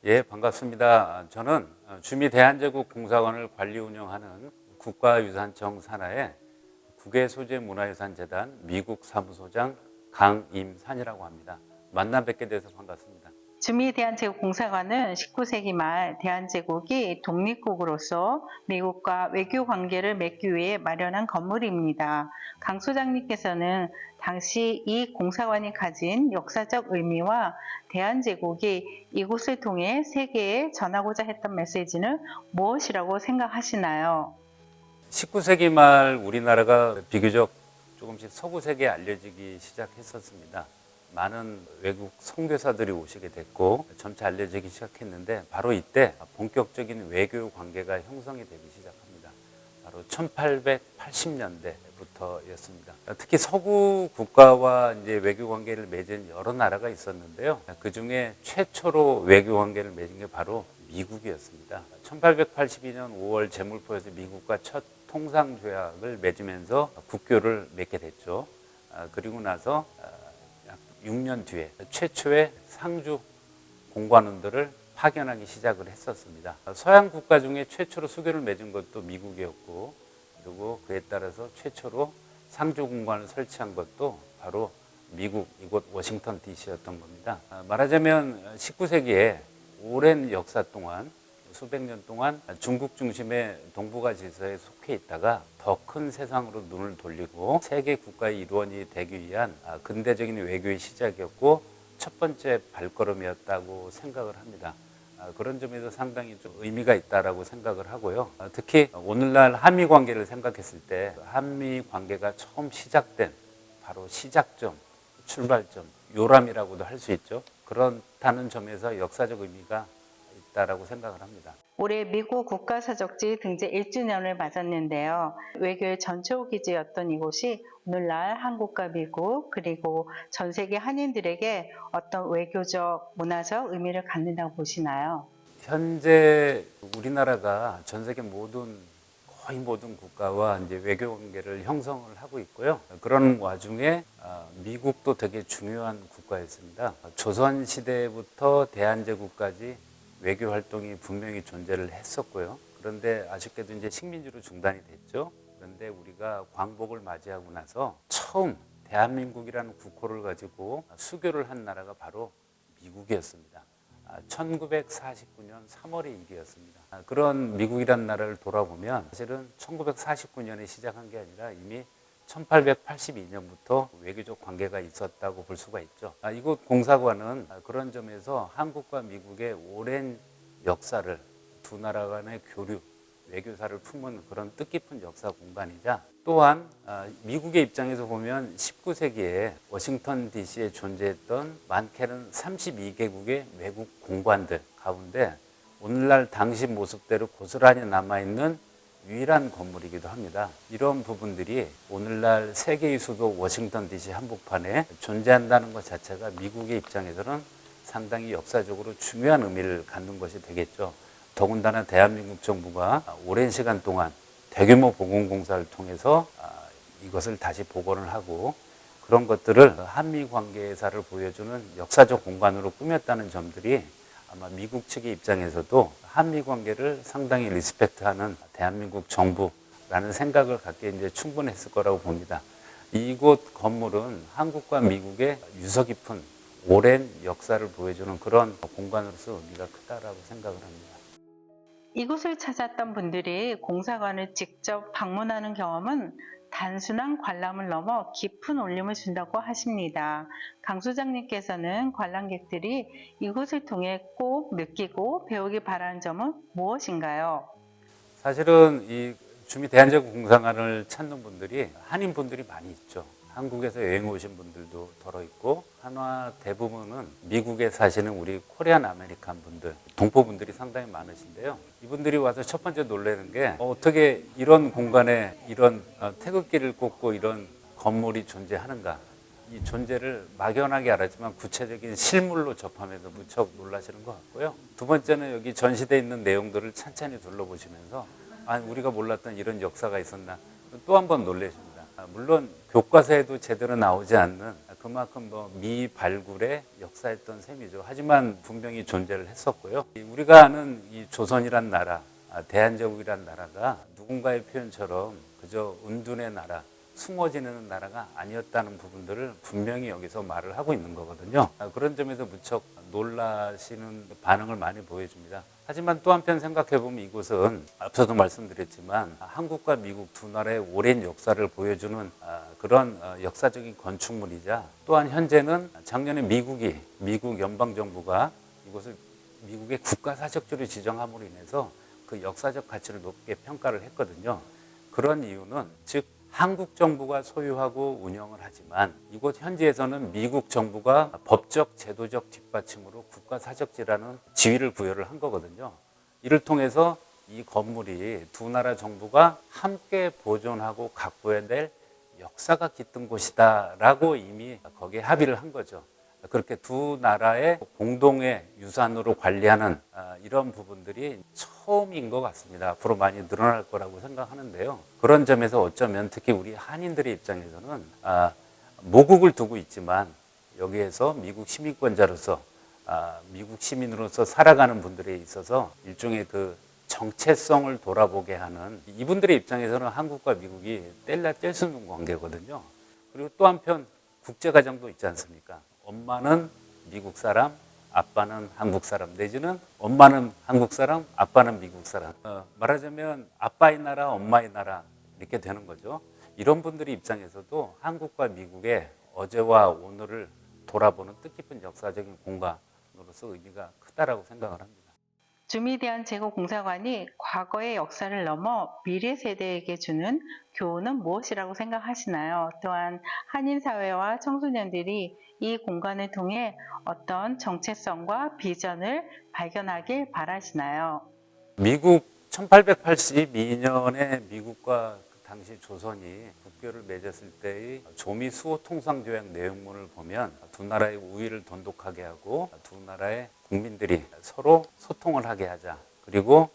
예, 반갑습니다. 저는 주미대한제국공사관을 관리 운영하는 국가유산청 산하의 국외소재문화유산재단 미국 사무소장 강임산이라고 합니다. 만나 뵙게 돼서 반갑습니다. 주미대한제국공사관은 19세기 말 대한제국이 독립국으로서 미국과 외교 관계를 맺기 위해 마련한 건물입니다. 강 소장님께서는 당시 이 공사관이 가진 역사적 의미와 대한제국이 이곳을 통해 세계에 전하고자 했던 메시지는 무엇이라고 생각하시나요? 19세기 말 우리나라가 비교적 조금씩 서구 세계에 알려지기 시작했었습니다. 많은 외국 선교사들이 오시게 됐고 점차 알려지기 시작했는데 바로 이때 본격적인 외교 관계가 형성이 되기 시작합니다. 바로 1880년대부터였습니다. 특히 서구 국가와 이제 외교 관계를 맺은 여러 나라가 있었는데요. 그 중에 최초로 외교 관계를 맺은 게 바로 미국이었습니다. 1882년 5월 제물포에서 미국과 첫 통상조약을 맺으면서 국교를 맺게 됐죠. 그리고 나서 약 6년 뒤에 최초의 상주 공관원들을 파견하기 시작을 했었습니다. 서양 국가 중에 최초로 수교를 맺은 것도 미국이었고, 그리고 그에 따라서 최초로 상주 공관을 설치한 것도 바로 미국 이곳 워싱턴 DC였던 겁니다. 말하자면 19세기에 오랜 역사 동안 수백 년 동안 중국 중심의 동북아 질서에 속해 있다가 더 큰 세상으로 눈을 돌리고 세계 국가의 일원이 되기 위한 근대적인 외교의 시작이었고 첫 번째 발걸음이었다고 생각을 합니다. 그런 점에서 상당히 좀 의미가 있다라고 생각을 하고요. 특히 오늘날 한미 관계를 생각했을 때 한미 관계가 처음 시작된 바로 시작점, 출발점, 요람이라고도 할 수 있죠. 그렇다는 점에서 역사적 의미가 있다라고 생각을 합니다. 올해 미국 국가사적지 등재 1주년을 맞았는데요. 외교의 전초 기지였던 이곳이 오늘날 한국과 미국 그리고 전 세계 한인들에게 어떤 외교적, 문화적 의미를 갖는다고 보시나요? 현재 우리나라가 전 세계 거의 모든 국가와 이제 외교 관계를 형성을 하고 있고요. 그런 와중에 미국도 되게 중요한 국가였습니다. 조선 시대부터 대한제국까지 외교 활동이 분명히 존재를 했었고요. 그런데 아쉽게도 이제 식민지로 중단이 됐죠. 그런데 우리가 광복을 맞이하고 나서 처음 대한민국이라는 국호를 가지고 수교를 한 나라가 바로 미국이었습니다. 1949년 3월의 일이었습니다. 그런 미국이라는 나라를 돌아보면 사실은 1949년에 시작한 게 아니라 이미 1882년부터 외교적 관계가 있었다고 볼 수가 있죠. 이곳 공사관은 그런 점에서 한국과 미국의 오랜 역사를 두 나라 간의 교류, 외교사를 품은 그런 뜻깊은 역사 공간이자 또한 미국의 입장에서 보면 19세기에 워싱턴 DC에 존재했던 많게는 32개국의 외국 공관들 가운데 오늘날 당시 모습대로 고스란히 남아있는 유일한 건물이기도 합니다. 이런 부분들이 오늘날 세계의 수도 워싱턴 DC 한복판에 존재한다는 것 자체가 미국의 입장에서는 상당히 역사적으로 중요한 의미를 갖는 것이 되겠죠. 더군다나 대한민국 정부가 오랜 시간 동안 대규모 복원공사를 통해서 이것을 다시 복원을 하고 그런 것들을 한미 관계사를 보여주는 역사적 공간으로 꾸몄다는 점들이 아마 미국 측의 입장에서도 한미 관계를 상당히 리스펙트하는 대한민국 정부라는 생각을 갖기에 이제 충분했을 거라고 봅니다. 이곳 건물은 한국과 미국의 유서 깊은 오랜 역사를 보여주는 그런 공간으로서 의미가 크다라고 생각을 합니다. 이곳을 찾았던 분들이 공사관을 직접 방문하는 경험은 단순한 관람을 넘어 깊은 울림을 준다고 하십니다. 강 소장님께서는 관람객들이 이곳을 통해 꼭 느끼고 배우기 바라는 점은 무엇인가요? 사실은 이 주미대한제국공사관을 찾는 분들이 한인분들이 많이 있죠. 한국에서 여행 오신 분들도 덜어 있고 한화 대부분은 미국에 사시는 우리 코리안 아메리칸 분들, 동포분들이 상당히 많으신데요. 이분들이 와서 첫 번째 놀라는 게 어떻게 이런 공간에 이런 태극기를 꽂고 이런 건물이 존재하는가. 이 존재를 막연하게 알았지만 구체적인 실물로 접하면서 무척 놀라시는 것 같고요. 두 번째는 여기 전시되어 있는 내용들을 찬찬히 둘러보시면서 우리가 몰랐던 이런 역사가 있었나 또 한 번 놀라십니다. 물론 교과서에도 제대로 나오지 않는 그만큼 뭐 미발굴의 역사였던 셈이죠. 하지만 분명히 존재를 했었고요. 우리가 아는 이 조선이란 나라, 대한제국이란 나라가 누군가의 표현처럼 그저 은둔의 나라, 숨어 지내는 나라가 아니었다는 부분들을 분명히 여기서 말을 하고 있는 거거든요. 그런 점에서 무척 놀라시는 반응을 많이 보여줍니다. 하지만 또 한편 생각해 보면 이곳은 앞서도 말씀드렸지만 한국과 미국 두 나라의 오랜 역사를 보여주는 그런 역사적인 건축물이자, 또한 현재는 작년에 미국 연방정부가 이곳을 미국의 국가사적지로 지정함으로 인해서 그 역사적 가치를 높게 평가를 했거든요. 그런 이유는 즉 한국 정부가 소유하고 운영을 하지만 이곳 현지에서는 미국 정부가 법적, 제도적 뒷받침으로 국가사적지라는 지위를 부여를 한 거거든요. 이를 통해서 이 건물이 두 나라 정부가 함께 보존하고 가꿔야 될 역사가 깃든 곳이다라고 이미 거기에 합의를 한 거죠. 그렇게 두 나라의 공동의 유산으로 관리하는 이런 부분들이 처음인 것 같습니다. 앞으로 많이 늘어날 거라고 생각하는데요. 그런 점에서 어쩌면 특히 우리 한인들의 입장에서는 모국을 두고 있지만 여기에서 미국 시민권자로서 미국 시민으로서 살아가는 분들에 있어서 일종의 그 정체성을 돌아보게 하는, 이분들의 입장에서는 한국과 미국이 뗄래야 뗄 수 없는 관계거든요. 그리고 또 한편 국제가정도 있지 않습니까? 엄마는 미국 사람, 아빠는 한국 사람, 내지는 엄마는 한국 사람, 아빠는 미국 사람. 말하자면 아빠의 나라, 엄마의 나라 이렇게 되는 거죠. 이런 분들의 입장에서도 한국과 미국의 어제와 오늘을 돌아보는 뜻깊은 역사적인 공간으로서 의미가 크다라고 생각을 합니다. 주미대한제국공사관이 과거의 역사를 넘어 미래 세대에게 주는 교훈은 무엇이라고 생각하시나요? 또한 한인사회와 청소년들이 이 공간을 통해 어떤 정체성과 비전을 발견하길 바라시나요? 미국 1882년에 미국과 그 당시 조선이 국교를 맺었을 때의 조미 수호 통상조약 내용문을 보면 두 나라의 우위를 돈독하게 하고 두 나라의 국민들이 서로 소통을 하게 하자, 그리고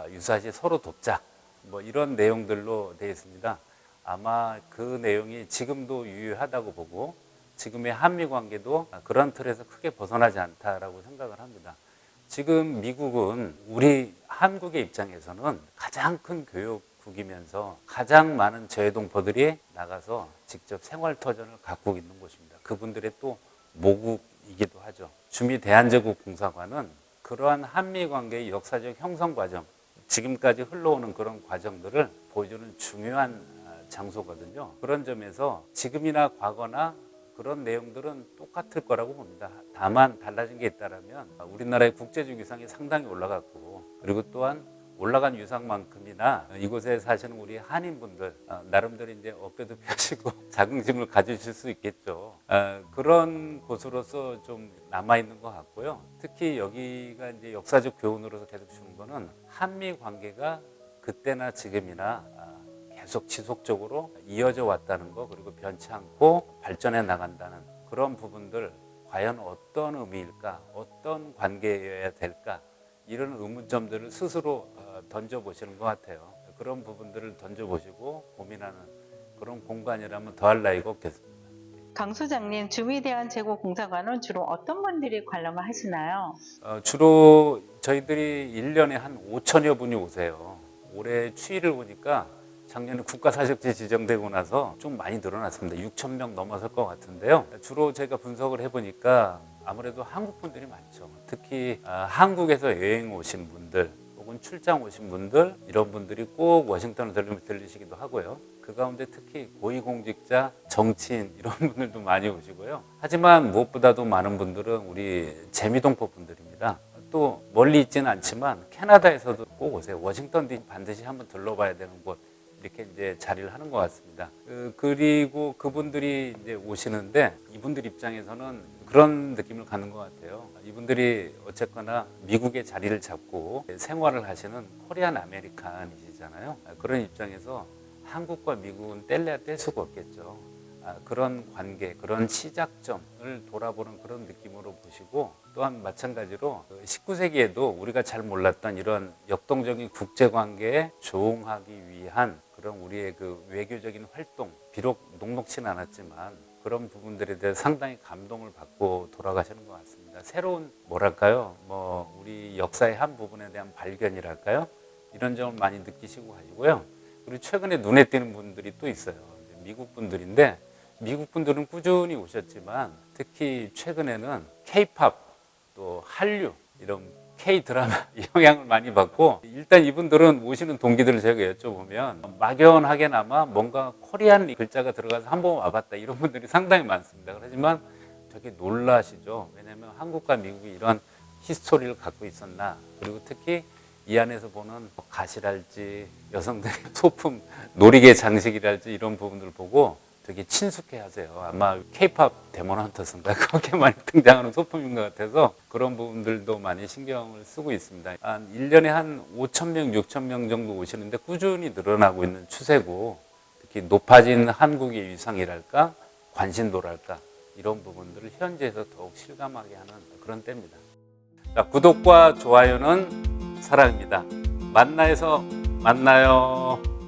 유사시 서로 돕자, 뭐 이런 내용들로 되어 있습니다. 아마 그 내용이 지금도 유효하다고 보고 지금의 한미 관계도 그런 틀에서 크게 벗어나지 않다라고 생각을 합니다. 지금 미국은 우리 한국의 입장에서는 가장 큰 교역국이면서 가장 많은 저해동포들이 나가서 직접 생활터전을 갖고 있는 곳입니다. 그분들의 또 모국이기도 하죠. 주미대한제국공사관은 그러한 한미관계의 역사적 형성 과정, 지금까지 흘러오는 그런 과정들을 보여주는 중요한 장소거든요. 그런 점에서 지금이나 과거나 그런 내용들은 똑같을 거라고 봅니다. 다만 달라진 게 있다면 우리나라의 국제적 위상이 상당히 올라갔고, 그리고 또한 올라간 위상만큼이나 이곳에 사시는 우리 한인분들 나름대로 이제 어깨도 펴시고 자긍심을 가지실 수 있겠죠. 그런 곳으로서 좀 남아 있는 것 같고요. 특히 여기가 이제 역사적 교훈으로서 계속 주는 거는 한미 관계가 그때나 지금이나 계속 지속적으로 이어져 왔다는 거, 그리고 변치 않고 발전해 나간다는 그런 부분들, 과연 어떤 의미일까, 어떤 관계여야 될까, 이런 의문점들을 스스로 던져보시는 것 같아요. 그런 부분들을 던져보시고 고민하는 그런 공간이라면 더할 나위가 없겠습니다. 강 소장님, 주미대한제국공사관은 주로 어떤 분들이 관람을 하시나요? 주로 저희들이 1년에 한 5천여 분이 오세요. 올해 추이를 보니까 작년에 국가사적지 지정되고 나서 좀 많이 늘어났습니다. 6천 명 넘어설 것 같은데요. 주로 제가 분석을 해보니까 아무래도 한국 분들이 많죠. 특히 한국에서 여행 오신 분들 혹은 출장 오신 분들, 이런 분들이 꼭 워싱턴을 들리시기도 하고요. 그 가운데 특히 고위공직자, 정치인 이런 분들도 많이 오시고요. 하지만 무엇보다도 많은 분들은 우리 재미동포 분들입니다. 또 멀리 있지는 않지만 캐나다에서도 꼭 오세요. 워싱턴 DC 반드시 한번 들러봐야 되는 곳, 이렇게 이제 자리를 하는 것 같습니다. 그리고 그분들이 이제 오시는데 이분들 입장에서는 그런 느낌을 갖는 것 같아요. 이분들이 어쨌거나 미국의 자리를 잡고 생활을 하시는 코리안 아메리칸이시잖아요. 그런 입장에서 한국과 미국은 뗄래야 뗄 수가 없겠죠. 그런 관계, 그런 시작점을 돌아보는 그런 느낌으로 보시고, 또한 마찬가지로 19세기에도 우리가 잘 몰랐던 이런 역동적인 국제관계에 조응하기 위한 그런 우리의 그 외교적인 활동, 비록 녹록치는 않았지만 그런 부분들에 대해 상당히 감동을 받고 돌아가시는 것 같습니다. 새로운 뭐랄까요? 뭐 우리 역사의 한 부분에 대한 발견이랄까요? 이런 점을 많이 느끼시고 가시고요. 그리고 최근에 눈에 띄는 분들이 또 있어요. 미국 분들인데 미국 분들은 꾸준히 오셨지만 특히 최근에는 K-팝 또 한류 이런 K-드라마 영향을 많이 받고 일단 이분들은 오시는 동기들을 제가 여쭤보면 막연하게나마 뭔가 코리안 글자가 들어가서 한번 와봤다 이런 분들이 상당히 많습니다. 그렇지만 되게 놀라시죠. 왜냐하면 한국과 미국이 이런 히스토리를 갖고 있었나. 그리고 특히 이 안에서 보는 가시랄지 여성들의 소품, 놀이개 장식이랄지 이런 부분들을 보고 되게 친숙해 하세요. 아마 K-팝 데몬 헌터스인가 그렇게 많이 등장하는 소품인 것 같아서 그런 부분들도 많이 신경을 쓰고 있습니다. 한 1년에 한 5,000명, 6,000명 정도 오시는데 꾸준히 늘어나고 있는 추세고 특히 높아진 한국의 위상이랄까 관심도랄까 이런 부분들을 현지에서 더욱 실감하게 하는 그런 때입니다. 자, 구독과 좋아요는 사랑입니다. 만나서 만나요.